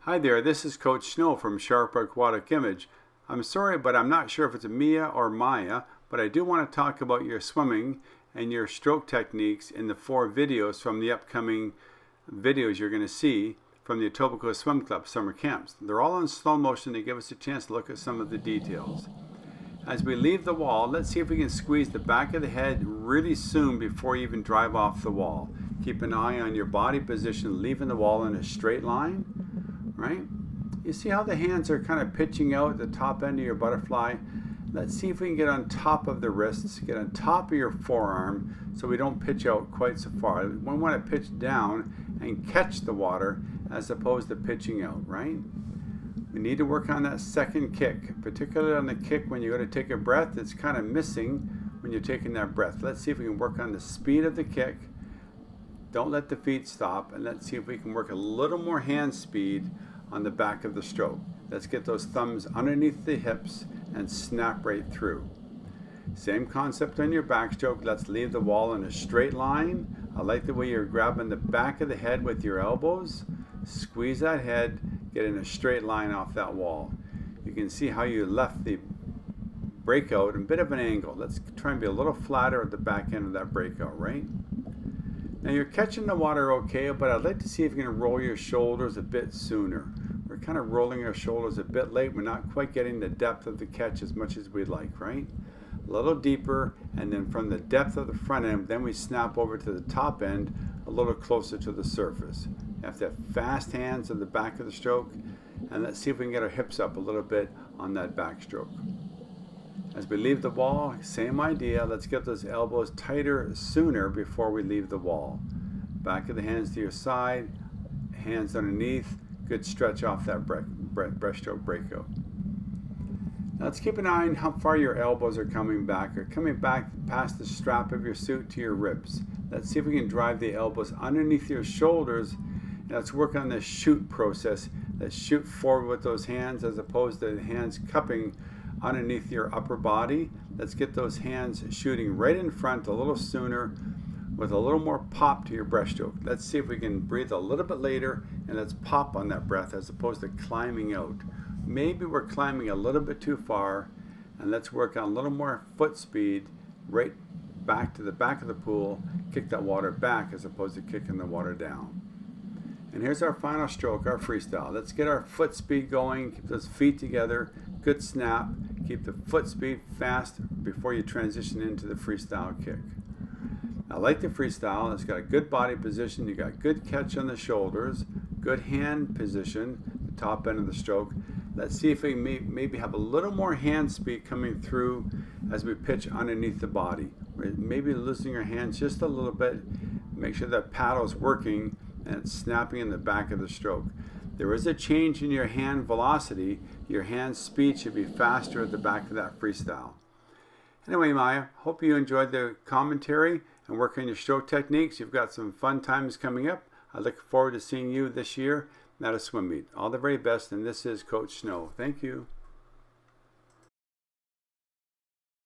Hi there, this is Coach Snow from Sharp Aquatic Image. I'm sorry, but I'm not sure if it's Mia or Maya, but I do want to talk about your swimming and your stroke techniques in the 4 videos from the upcoming videos you're going to see from the Etobicoke Swim Club summer camps. They're all in slow motion to give us a chance to look at some of the details. As we leave the wall, let's see if we can squeeze the back of the head really soon before you even drive off the wall. Keep an eye on your body position, leaving the wall in a straight line, right? You see how the hands are kind of pitching out at the top end of your butterfly? Let's see if we can get on top of the wrists, get on top of your forearm so we don't pitch out quite so far. We want to pitch down and catch the water as opposed to pitching out, right? We need to work on that second kick, particularly on the kick when you go to take a breath. It's kind of missing when you're taking that breath. Let's see if we can work on the speed of the kick. Don't let the feet stop, and let's see if we can work a little more hand speed on the back of the stroke. Let's get those thumbs underneath the hips and snap right through. Same concept on your backstroke. Let's leave the wall in a straight line. I like the way you're grabbing the back of the head with your elbows. Squeeze that head, get in a straight line off that wall. You can see how you left the breakout in a bit of an angle. Let's try and be a little flatter at the back end of that breakout, right? Now you're catching the water okay, but I'd like to see if you can roll your shoulders a bit sooner. We're kind of rolling our shoulders a bit late. We're not quite getting the depth of the catch as much as we'd like, right? A little deeper, and then from the depth of the front end, then we snap over to the top end a little closer to the surface. You have to have fast hands at the back of the stroke, and let's see if we can get our hips up a little bit on that backstroke. As we leave the wall, same idea. Let's get those elbows tighter sooner before we leave the wall. Back of the hands to your side, hands underneath. Good stretch off that breaststroke breakout. Now let's keep an eye on how far your elbows are coming back past the strap of your suit to your ribs. Let's see if we can drive the elbows underneath your shoulders. And let's work on this shoot process. Let's shoot forward with those hands as opposed to the hands cupping underneath your upper body. Let's get those hands shooting right in front a little sooner with a little more pop to your breaststroke. Let's see if we can breathe a little bit later, and let's pop on that breath as opposed to climbing out. Maybe we're climbing a little bit too far, and let's work on a little more foot speed right back to the back of the pool. Kick that water back as opposed to kicking the water down. And here's our final stroke, our freestyle. Let's get our foot speed going, keep those feet together, good snap, keep the foot speed fast before you transition into the freestyle kick. I like the freestyle. It's got a good body position, you got good catch on the shoulders, good hand position, the top end of the stroke. Let's see if we maybe have a little more hand speed coming through as we pitch underneath the body. Maybe loosening your hands just a little bit, make sure that paddle is working and it's snapping in the back of the stroke. There is a change in your hand velocity. Your hand speed should be faster at the back of that freestyle. Anyway, Maya, hope you enjoyed the commentary and working your stroke techniques. You've got some fun times coming up. I look forward to seeing you this year at a swim meet. All the very best, and this is Coach Snow. Thank you.